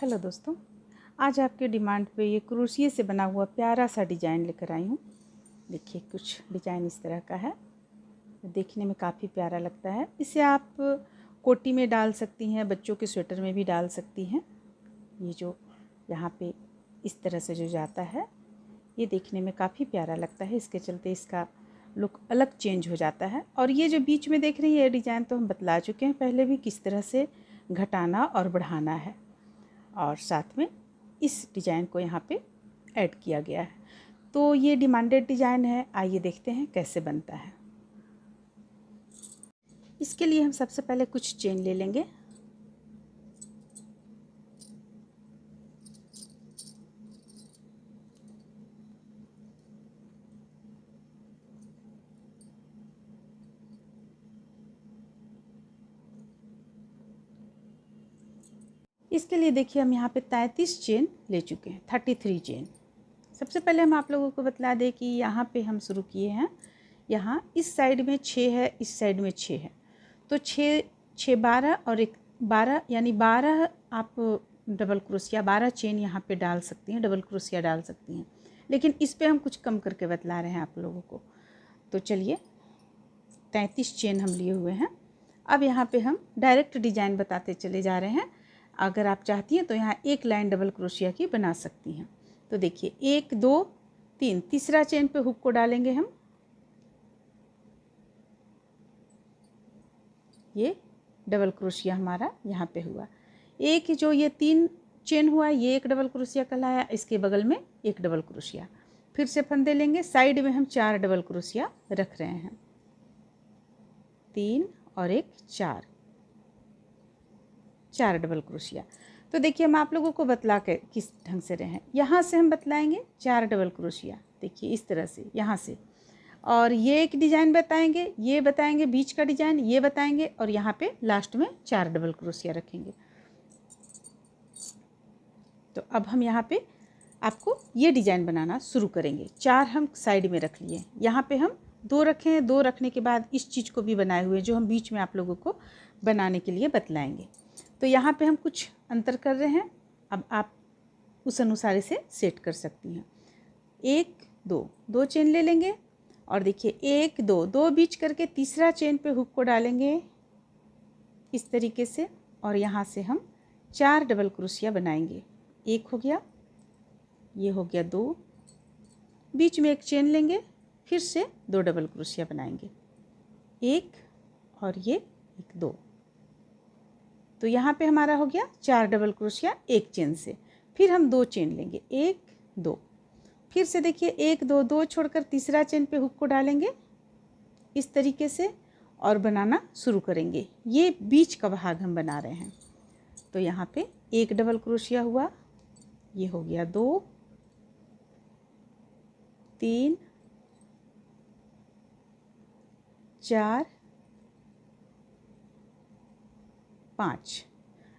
Hello दोस्तों, आज आपके डिमांड पे ये क्रोशिया से बना हुआ प्यारा सा डिज़ाइन लेकर आई हूँ। देखिए कुछ डिज़ाइन इस तरह का है, देखने में काफ़ी प्यारा लगता है। इसे आप कोटी में डाल सकती हैं, बच्चों के स्वेटर में भी डाल सकती हैं। ये जो यहाँ पे इस तरह से जो जाता है ये देखने में काफ़ी प्यारा लगता है, इसके चलते इसका लुक अलग चेंज हो जाता है। और ये जो बीच में देख रही है ये डिज़ाइन तो हम बतला चुके हैं पहले भी, किस तरह से घटाना और बढ़ाना है, और साथ में इस डिज़ाइन को यहाँ पे ऐड किया गया है। तो ये डिमांडेड डिज़ाइन है, आइए देखते हैं कैसे बनता है। इसके लिए हम सबसे पहले कुछ चेन ले लेंगे। इसके लिए देखिए हम यहाँ पे 33 चेन ले चुके हैं, 33 चेन। सबसे पहले हम आप लोगों को बतला दें कि यहाँ पे हम शुरू किए हैं, यहाँ इस साइड में 6 है, इस साइड में 6 है, तो 6 6 12 और एक 12, यानी 12 आप डबल क्रोशिया 12 चेन यहाँ पे डाल सकती हैं, डबल क्रोशिया डाल सकती हैं। लेकिन इस पे हम कुछ कम करके बतला रहे हैं आप लोगों को। तो चलिए 33 चेन हम लिए हुए हैं। अब यहाँ पे हम डायरेक्ट डिज़ाइन बताते चले जा रहे हैं। अगर आप चाहती हैं तो यहाँ एक लाइन डबल क्रोशिया की बना सकती हैं। तो देखिए 1 2 3, तीसरा चेन पे हुक को डालेंगे हम। ये डबल क्रोशिया हमारा यहाँ पे हुआ। एक जो ये 3 चेन हुआ ये एक डबल क्रोशिया कहलाया, इसके बगल में एक डबल क्रोशिया। फिर से फंदे लेंगे, साइड में हम 4 डबल क्रोशिया रख रहे हैं, 3 और एक 4 डबल क्रोशिया। तो देखिए हम आप लोगों को बतला के किस ढंग से रहे हैं। यहाँ से हम बतलाएंगे 4 डबल क्रोशिया, देखिए इस तरह से यहाँ से, और ये एक डिज़ाइन बताएंगे, ये बताएंगे बीच का डिज़ाइन, ये बताएंगे, और यहाँ पे लास्ट में 4 डबल क्रोशिया रखेंगे। तो अब हम यहाँ पे आपको ये डिज़ाइन बनाना शुरू करेंगे। 4 हम साइड में रख लिए, यहाँ पे हम 2 रखे हैं, 2 रखने के बाद इस चीज़ को भी बनाए हुए जो हम बीच में आप लोगों को बनाने के लिए बतलाएंगे। तो यहाँ पे हम कुछ अंतर कर रहे हैं, अब आप उस अनुसार इसे सेट कर सकती हैं। 1 2 2 चेन ले लेंगे, और देखिए 1 2 2 बीच करके तीसरा चेन पे हुक को डालेंगे इस तरीके से, और यहाँ से हम 4 डबल क्रोशिया बनाएंगे। 1 हो गया, ये हो गया 2, बीच में एक चेन लेंगे, फिर से 2 डबल क्रोशिया बनाएंगे, 1 और ये 1 2। तो यहाँ पे हमारा हो गया 4 डबल क्रोशिया एक चेन से। फिर हम 2 चेन लेंगे, 1 2, फिर से देखिए 1 2 2 छोड़कर तीसरा चेन पे हुक को डालेंगे इस तरीके से, और बनाना शुरू करेंगे। ये बीच का भाग हम बना रहे हैं। तो यहाँ पे 1 डबल क्रोशिया हुआ, ये हो गया 2 3 4 5।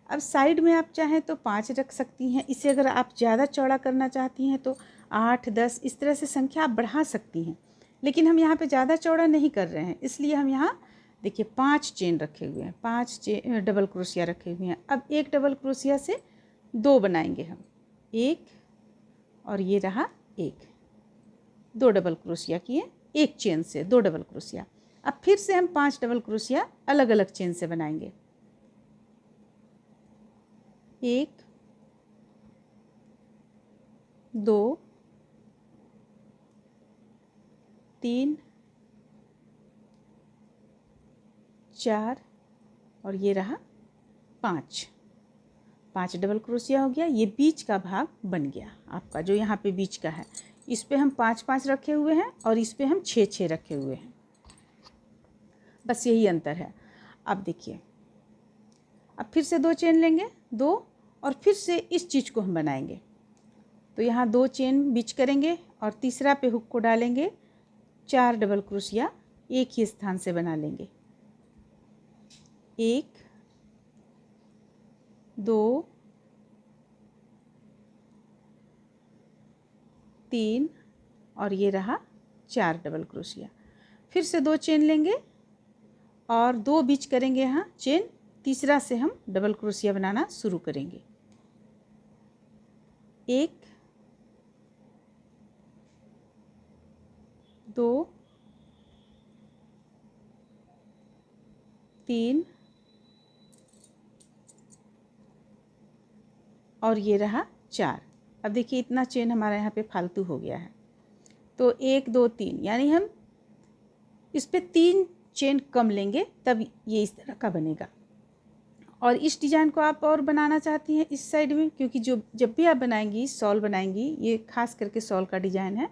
अब साइड में आप चाहें तो 5 रख सकती हैं। इसे अगर आप ज़्यादा चौड़ा करना चाहती हैं तो 8 10 इस तरह से संख्या आप बढ़ा सकती हैं, लेकिन हम यहाँ पे ज़्यादा चौड़ा नहीं कर रहे हैं, इसलिए हम यहाँ देखिए 5 चेन रखे हुए हैं, 5 डबल क्रोशिया रखे हुए हैं। अब एक डबल क्रोशिया से 2 बनाएंगे हम, 1 और ये रहा 1, 2 डबल क्रोशिया किए एक चेन से, 2 डबल क्रोशिया। अब फिर से हम 5 डबल क्रोशिया अलग अलग चेन से बनाएंगे, 1 2 3 4 और ये रहा 5 डबल क्रोशिया हो गया। ये बीच का भाग बन गया आपका, जो यहाँ पे बीच का है, इस पे हम 5 5 रखे हुए हैं और इस पे हम 6 6 रखे हुए हैं, बस यही अंतर है। अब देखिए अब फिर से 2 चेन लेंगे, 2, और फिर से इस चीज़ को हम बनाएंगे। तो यहाँ 2 चेन बीच करेंगे और तीसरा पे हुक को डालेंगे, 4 डबल क्रोशिया एक ही स्थान से बना लेंगे, 1 2 3 और ये रहा 4 डबल क्रोशिया। फिर से 2 चेन लेंगे और 2 बीच करेंगे यहाँ चेन, तीसरा से हम डबल क्रोशिया बनाना शुरू करेंगे, 1 2 3 और ये रहा 4। अब देखिए इतना चेन हमारा यहाँ पे फालतू हो गया है, तो 1 2 3 यानी हम इस पे 3 चेन कम लेंगे, तब ये इस तरह का बनेगा। और इस डिज़ाइन को आप और बनाना चाहती हैं इस साइड में, क्योंकि जो जब भी आप बनाएंगी शॉल बनाएंगी, ये खास करके शॉल का डिज़ाइन है,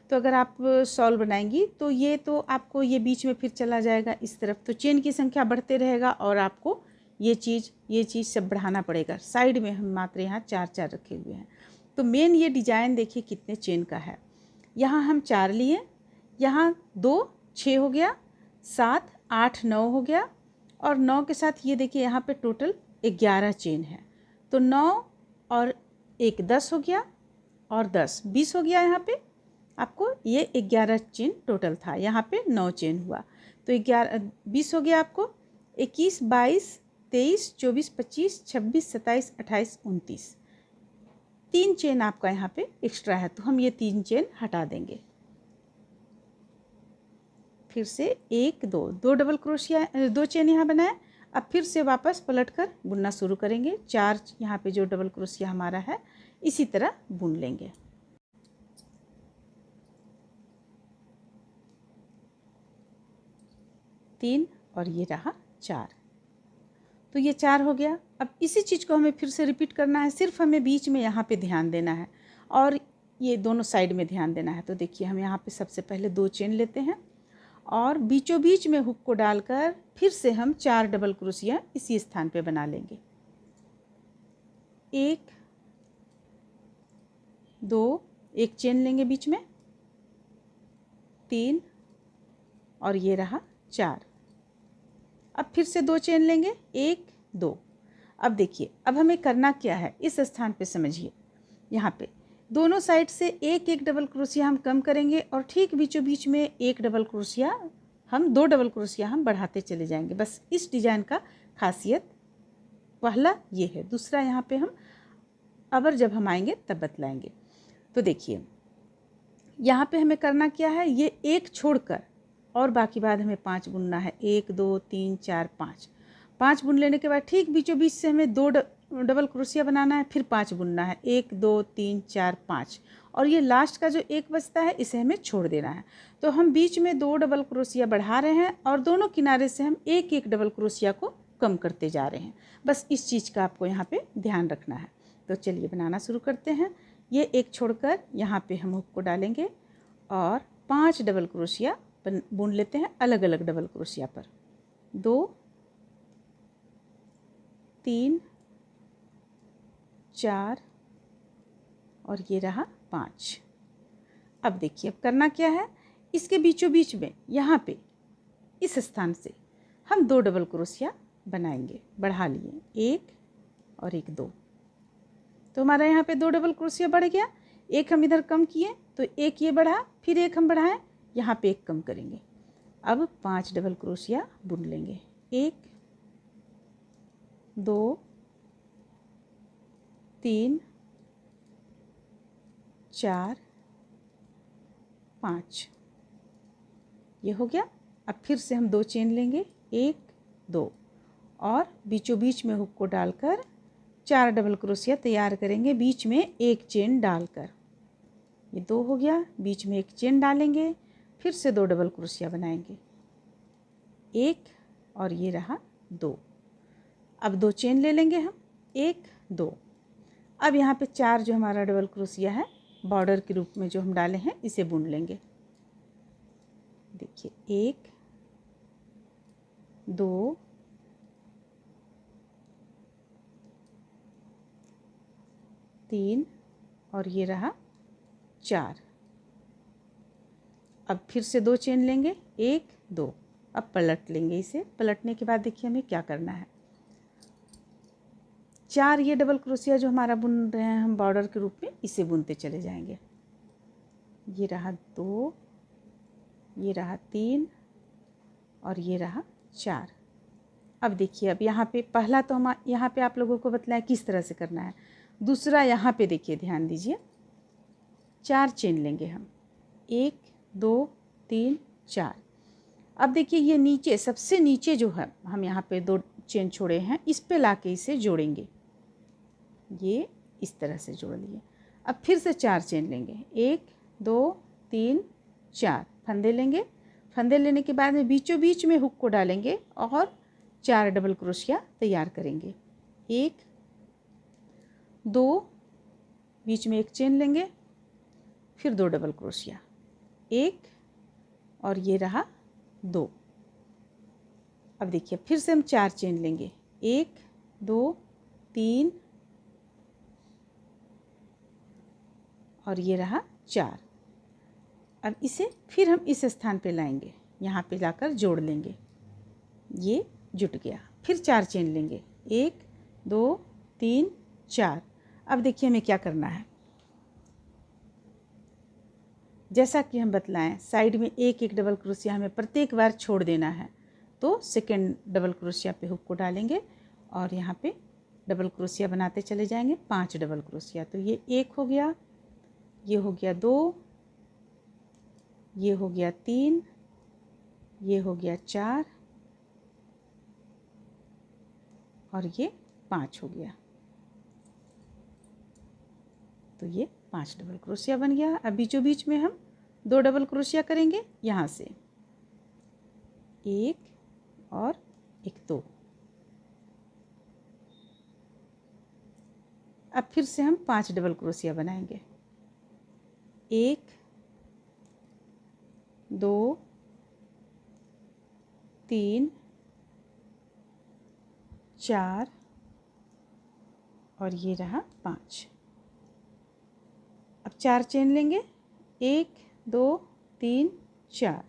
तो अगर आप शॉल बनाएंगी तो ये तो आपको ये बीच में फिर चला जाएगा इस तरफ, तो चेन की संख्या बढ़ते रहेगा और आपको ये चीज़ सब बढ़ाना पड़ेगा। साइड में हम मात्र यहाँ 4 4 रखे हुए हैं। तो मेन ये डिज़ाइन देखिए कितने चेन का है। यहाँ हम 4 लिए, यहाँ 2 6 हो गया, 7 8 9 हो गया, और 9 के साथ ये देखिए यहाँ पे टोटल 11 चेन है। तो 9 और 1 10 हो गया, और 10 20 हो गया। यहाँ पे आपको ये 11 चेन टोटल था, यहाँ पे 9 चेन हुआ, तो 11 20 हो गया आपको। 21 22 23 24 25 26 27 28 29 3 चेन आपका यहाँ पे एक्स्ट्रा है, तो हम ये 3 चेन हटा देंगे। फिर से 1 2 2 डबल क्रोशिया 2 चेन यहाँ बनाए। अब फिर से वापस पलटकर बुनना शुरू करेंगे। 4 यहाँ पे जो डबल क्रोशिया हमारा है इसी तरह बुन लेंगे। तीन और ये रहा 4, तो ये 4 हो गया। अब इसी चीज़ को हमें फिर से रिपीट करना है, सिर्फ हमें बीच में यहाँ पे ध्यान देना है और ये दोनों साइड में ध्यान देना है। तो देखिए हम यहाँ पे सबसे पहले 2 चेन लेते हैं और बीचों बीच में हुक को डालकर फिर से हम 4 डबल क्रोशिया इसी स्थान पे बना लेंगे। 1 2 1 चेन लेंगे बीच में, 3 और ये रहा 4। अब फिर से 2 चेन लेंगे, 1 2। अब देखिए अब हमें करना क्या है, इस स्थान पे समझिए, यहाँ पे दोनों साइड से एक एक डबल क्रोशिया हम कम करेंगे और ठीक बीचों बीच में एक डबल क्रोशिया हम 2 डबल क्रोशिया हम बढ़ाते चले जाएंगे। बस इस डिज़ाइन का खासियत पहला ये है। दूसरा यहाँ पे हम अबर जब हम आएंगे तब बतलाएंगे। तो देखिए यहाँ पे हमें करना क्या है, ये एक छोड़कर और बाकी बाद हमें 5 बुनना है। 1 2 3 4 5 बुन लेने के बाद ठीक बीचों बीच से हमें 2 डबल क्रोशिया बनाना है, फिर 5 बुनना है। 1 2 3 4 5 और ये लास्ट का जो एक बचता है इसे हमें छोड़ देना है। तो हम बीच में 2 डबल क्रोशिया बढ़ा रहे हैं और दोनों किनारे से हम एक एक डबल क्रोशिया को कम करते जा रहे हैं। बस इस चीज़ का आपको यहाँ पे ध्यान रखना है। तो चलिए बनाना शुरू करते हैं। ये एक छोड़कर यहाँ पे हम हुक को डालेंगे और 5 डबल क्रोशिया बुन लेते हैं अलग अलग डबल क्रोशिया पर। 2 3 4 और ये रहा 5। अब देखिए अब करना क्या है, इसके बीचों बीच में यहाँ पे इस स्थान से हम 2 डबल क्रोशिया बनाएंगे। बढ़ा लिए 1 और 1 2, तो हमारा यहाँ पे 2 डबल क्रोशिया बढ़ गया। एक हम इधर कम किए तो एक ये बढ़ा, फिर एक हम बढ़ाएं, यहाँ पे एक कम करेंगे। अब 5 डबल क्रोशिया बुन लेंगे। 1 2 3 4 5 ये हो गया। अब फिर से हम 2 चेन लेंगे, 1 2 और बीचों बीच में हुक को डालकर 4 डबल क्रोशिया तैयार करेंगे, बीच में एक चेन डालकर। ये 2 हो गया, बीच में एक चेन डालेंगे, फिर से 2 डबल क्रोशिया बनाएंगे। 1 और ये रहा 2। अब 2 चेन ले लेंगे हम, 1 2। अब यहाँ पे 4 जो हमारा डबल क्रोशिया है बॉर्डर के रूप में जो हम डाले हैं इसे बुन लेंगे। देखिए 1 2 3 और ये रहा 4। अब फिर से 2 चेन लेंगे, 1 2। अब पलट लेंगे इसे। पलटने के बाद देखिए हमें क्या करना है, 4 ये डबल क्रोशिया जो हमारा बुन रहे हैं हम बॉर्डर के रूप में, इसे बुनते चले जाएंगे। ये रहा 2, ये रहा 3 और ये रहा 4। अब देखिए अब यहाँ पे पहला तो हम यहाँ पे आप लोगों को बतलाएं किस तरह से करना है। दूसरा यहाँ पे देखिए, ध्यान दीजिए, 4 चेन लेंगे हम, 1 2 3 4। अब देखिए ये नीचे, सबसे नीचे जो है हम यहाँ पे 2 चेन छोड़े हैं, इस पे लाके इसे जोड़ेंगे। ये इस तरह से जोड़ लिए। अब फिर से 4 चेन लेंगे, 1 2 3 4 फंदे लेंगे। फंदे लेने के बाद में बीचों बीच में हुक को डालेंगे और 4 डबल क्रोशिया तैयार करेंगे। 1 2, बीच में एक चेन लेंगे, फिर 2 डबल क्रोशिया, 1 और ये रहा 2। अब देखिए फिर से हम 4 चेन लेंगे, 1 2 3 और ये रहा 4। अब इसे फिर हम इस स्थान पे लाएंगे, यहाँ पे लाकर जोड़ लेंगे। ये जुट गया। फिर 4 चेन लेंगे, 1 2 3 4। अब देखिए हमें क्या करना है, जैसा कि हम बतलाएं, साइड में एक एक डबल क्रोशिया हमें प्रत्येक बार छोड़ देना है। तो सेकेंड डबल क्रोशिया पे हुक को डालेंगे और यहाँ पे डबल क्रोशिया बनाते चले जाएंगे, 5 डबल क्रोशिया। तो ये 1 हो गया, ये हो गया 2, ये हो गया 3, ये हो गया 4 और ये 5 हो गया। तो ये 5 डबल क्रोशिया बन गया। अब बीचों बीच में हम 2 डबल क्रोशिया करेंगे, यहाँ से 1 और 1 2। अब फिर से हम 5 डबल क्रोशिया बनाएंगे, 1 2 3 4 और ये रहा 5। अब 4 चेन लेंगे, 1 2 3 4,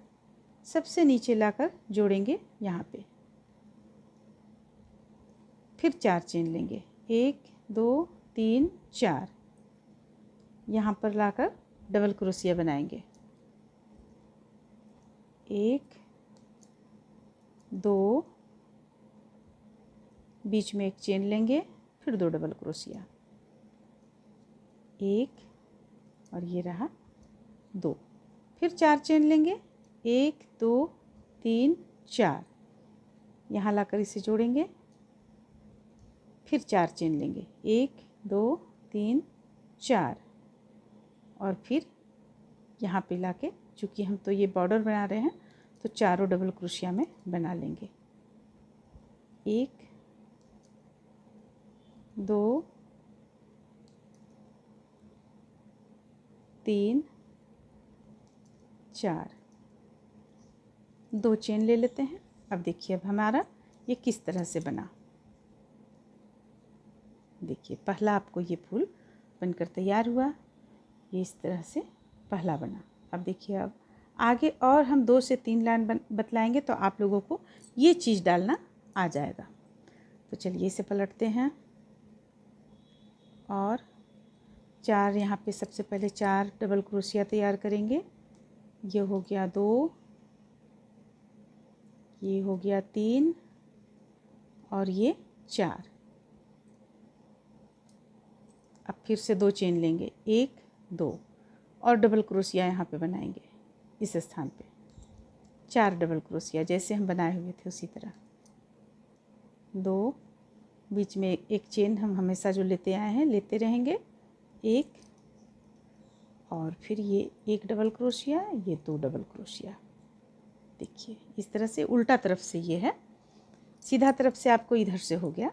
सबसे नीचे लाकर जोड़ेंगे यहाँ पे। फिर 4 चेन लेंगे, 1 2 3 4, यहाँ पर लाकर डबल क्रोशिया बनाएंगे, 1 2, बीच में एक चेन लेंगे, फिर 2 डबल क्रोशिया, 1 और ये रहा 2। फिर 4 चेन लेंगे, 1 2 3 4, यहाँ लाकर इसे जोड़ेंगे। फिर 4 चेन लेंगे, 1 2 3 4 और फिर यहाँ पे लाके, चूँकि हम तो ये बॉर्डर बना रहे हैं तो चारों डबल क्रोशिया में बना लेंगे, 1 2 3 4, 2 चेन ले लेते हैं। अब देखिए अब हमारा ये किस तरह से बना। देखिए पहला आपको ये फूल बनकर तैयार हुआ, ये इस तरह से पहला बना। अब देखिए अब आगे और हम 2 से 3 लाइन बतलाएंगे तो आप लोगों को ये चीज़ डालना आ जाएगा। तो चलिए इसे पलटते हैं और 4 यहाँ पे सबसे पहले 4 डबल क्रोशिया तैयार करेंगे। ये हो गया 2, ये हो गया 3 और ये 4। अब फिर से 2 चेन लेंगे, 1 2 और डबल क्रोशिया यहाँ पे बनाएंगे इस स्थान पे, 4 डबल क्रोशिया जैसे हम बनाए हुए थे उसी तरह, 2, बीच में एक चेन हम हमेशा जो लेते आए हैं लेते रहेंगे, 1 और फिर ये 1 डबल क्रोशिया, ये 2 डबल क्रोशिया। देखिए इस तरह से उल्टा तरफ से ये है, सीधा तरफ से आपको इधर से हो गया।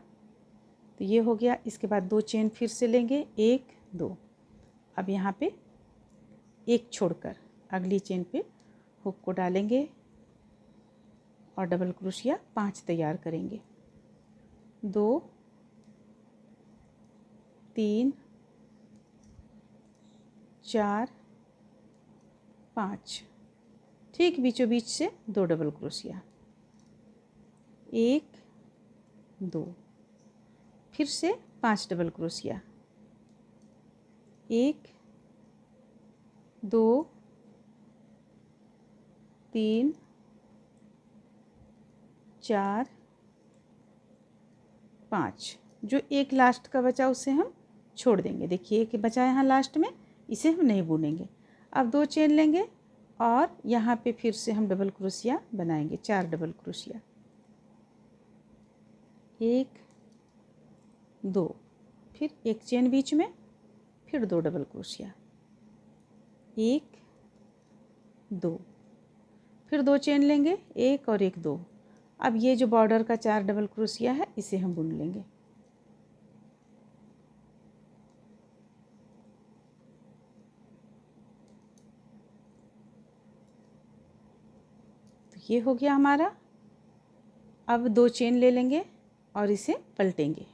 तो ये हो गया। इसके बाद 2 चेन फिर से लेंगे, 1 2। अब यहाँ पे एक छोड़कर अगली चेन पे हुक को डालेंगे और डबल क्रोशिया 5 तैयार करेंगे, 2 3 4 5, ठीक बीचों बीच से 2 डबल क्रोशिया, 1 2, फिर से 5 डबल क्रोशिया, 1 2 3 4 5, जो एक लास्ट का बचा उसे हम छोड़ देंगे। देखिए कि बचा यहाँ लास्ट में, इसे हम नहीं बुनेंगे। अब 2 चेन लेंगे और यहाँ पे फिर से हम डबल क्रोशिया बनाएंगे, 4 डबल क्रोशिया, 1 2, फिर 1 चेन बीच में, फिर 2 डबल क्रोशिया, 1 2, फिर 2 चेन लेंगे, 1 और 1 2। अब ये जो बॉर्डर का 4 डबल क्रोशिया है इसे हम बुन लेंगे। तो ये हो गया हमारा। अब 2 चेन ले लेंगे और इसे पलटेंगे।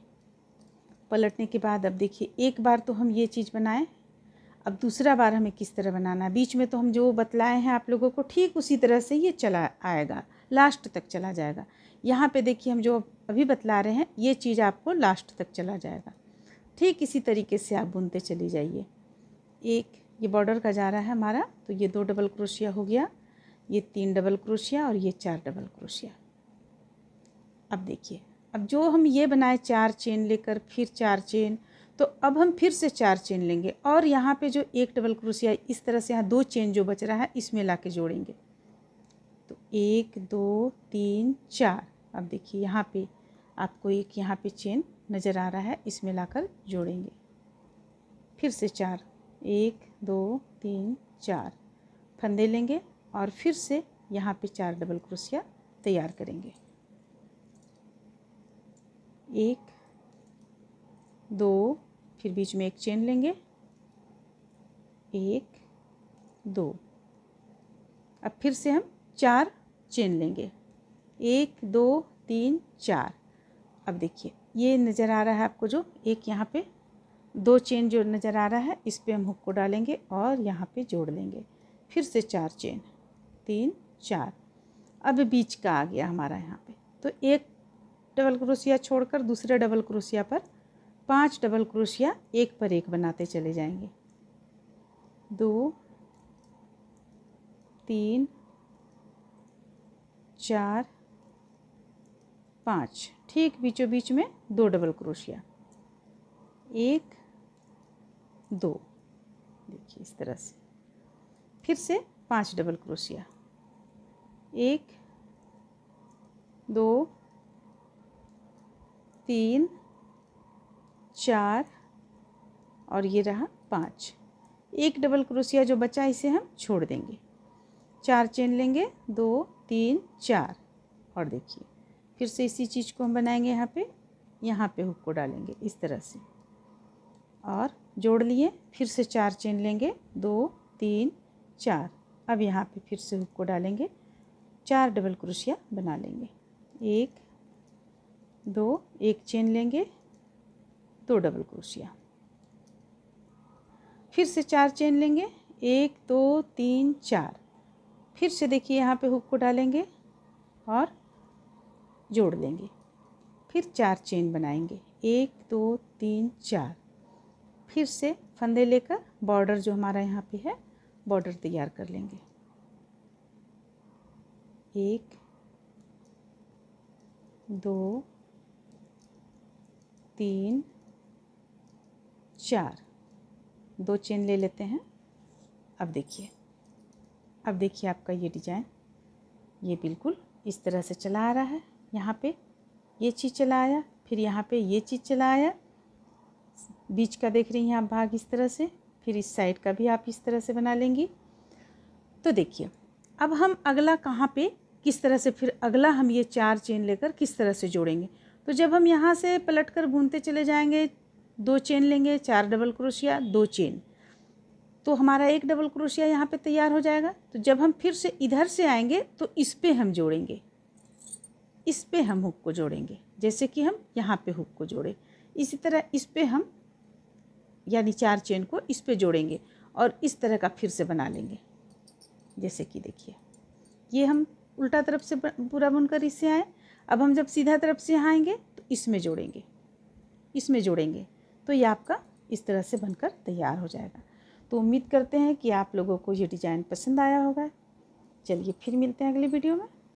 पलटने के बाद अब देखिए, एक बार तो हम ये चीज़ बनाए, अब दूसरा बार हमें किस तरह बनाना है। बीच में तो हम जो बतलाए हैं आप लोगों को ठीक उसी तरह से ये चला आएगा, लास्ट तक चला जाएगा। यहाँ पे देखिए हम जो अभी बतला रहे हैं ये चीज़ आपको लास्ट तक चला जाएगा। ठीक इसी तरीके से आप बुनते चली जाइए। एक ये बॉर्डर का जा रहा है हमारा, तो ये 2 डबल क्रोशिया हो गया, ये 3 डबल क्रोशिया और ये 4 डबल क्रोशिया। अब देखिए, अब जो हम ये बनाए 4 चेन लेकर फिर 4 चेन, तो अब हम फिर से 4 चेन लेंगे और यहाँ पे जो 1 डबल क्रोशिया इस तरह से यहाँ 2 चेन जो बच रहा है इसमें लाके जोड़ेंगे। तो 1 2 3 4। अब देखिए यहाँ पे आपको एक यहाँ पे चेन नज़र आ रहा है, इसमें लाकर जोड़ेंगे। फिर से 4, 1 2 3 4 फंदे लेंगे और फिर से यहाँ पे 4 डबल क्रोशिया तैयार करेंगे। 1 2, फिर बीच में एक चेन लेंगे, 1 2। अब फिर से हम 4 चेन लेंगे, 1 2 3 4। अब देखिए ये नज़र आ रहा है आपको, जो एक यहाँ पे 2 चेन जो नज़र आ रहा है इस पे हम हुक को डालेंगे और यहाँ पे जोड़ लेंगे। फिर से 4 चेन, 3 4। अब बीच का आ गया हमारा यहाँ पे, तो एक डबल क्रोशिया छोड़कर दूसरे डबल क्रोशिया पर 5 डबल क्रोशिया एक पर एक बनाते चले जाएंगे। 2 3 4 5, ठीक बीचों बीच में 2 डबल क्रोशिया, 1 2। देखिए इस तरह से फिर से 5 डबल क्रोशिया, 1 2 3 4 और ये रहा 5। एक डबल क्रोशिया जो बचा इसे हम छोड़ देंगे। 4 चेन लेंगे, 2 3 4 और देखिए फिर से इसी चीज़ को हम बनाएंगे। यहाँ पे हुक को डालेंगे इस तरह से और जोड़ लिए। फिर से 4 चेन लेंगे, 2 3 4। अब यहाँ पे फिर से हुक को डालेंगे, 4 डबल क्रोशिया बना लेंगे। 1 2, एक चेन लेंगे, 2 डबल क्रोशिया, फिर से 4 चेन लेंगे, 1 2 3 4। फिर से देखिए यहाँ पे हुक को डालेंगे और जोड़ लेंगे। फिर 4 चेन बनाएंगे, 1 2 3 4। फिर से फंदे लेकर बॉर्डर जो हमारा यहाँ पे है बॉर्डर तैयार कर लेंगे। 1 2 3 4, 2 चेन ले लेते हैं। अब देखिए आपका ये डिजाइन ये बिल्कुल इस तरह से चला आ रहा है। यहाँ पे ये चीज़ चला आया, फिर यहाँ पे ये चीज़ चला आया, बीच का देख रही हैं आप भाग इस तरह से, फिर इस साइड का भी आप इस तरह से बना लेंगी। तो देखिए अब हम अगला कहाँ पे किस तरह से, फिर अगला हम ये 4 चेन लेकर किस तरह से जोड़ेंगे। तो जब हम यहाँ से पलट कर बुनते चले जाएंगे, 2 चेन लेंगे, 4 डबल क्रोशिया, 2 चेन, तो हमारा 1 डबल क्रोशिया यहाँ पे तैयार हो जाएगा। तो जब हम फिर से इधर से आएंगे तो इस पे हम जोड़ेंगे, इस पे हम हुक को जोड़ेंगे, जैसे कि हम यहाँ पे हुक को जोड़े। इसी तरह इस पे हम यानी 4 चेन को इस पे जोड़ेंगे और इस तरह का फिर से बना लेंगे। जैसे कि देखिए ये हम उल्टा तरफ से पूरा बुनकर इससे आए। अब हम जब सीधा तरफ से आएंगे तो इसमें जोड़ेंगे, इसमें जोड़ेंगे, तो ये आपका इस तरह से बनकर तैयार हो जाएगा। तो उम्मीद करते हैं कि आप लोगों को ये डिज़ाइन पसंद आया होगा। चलिए फिर मिलते हैं अगली वीडियो में।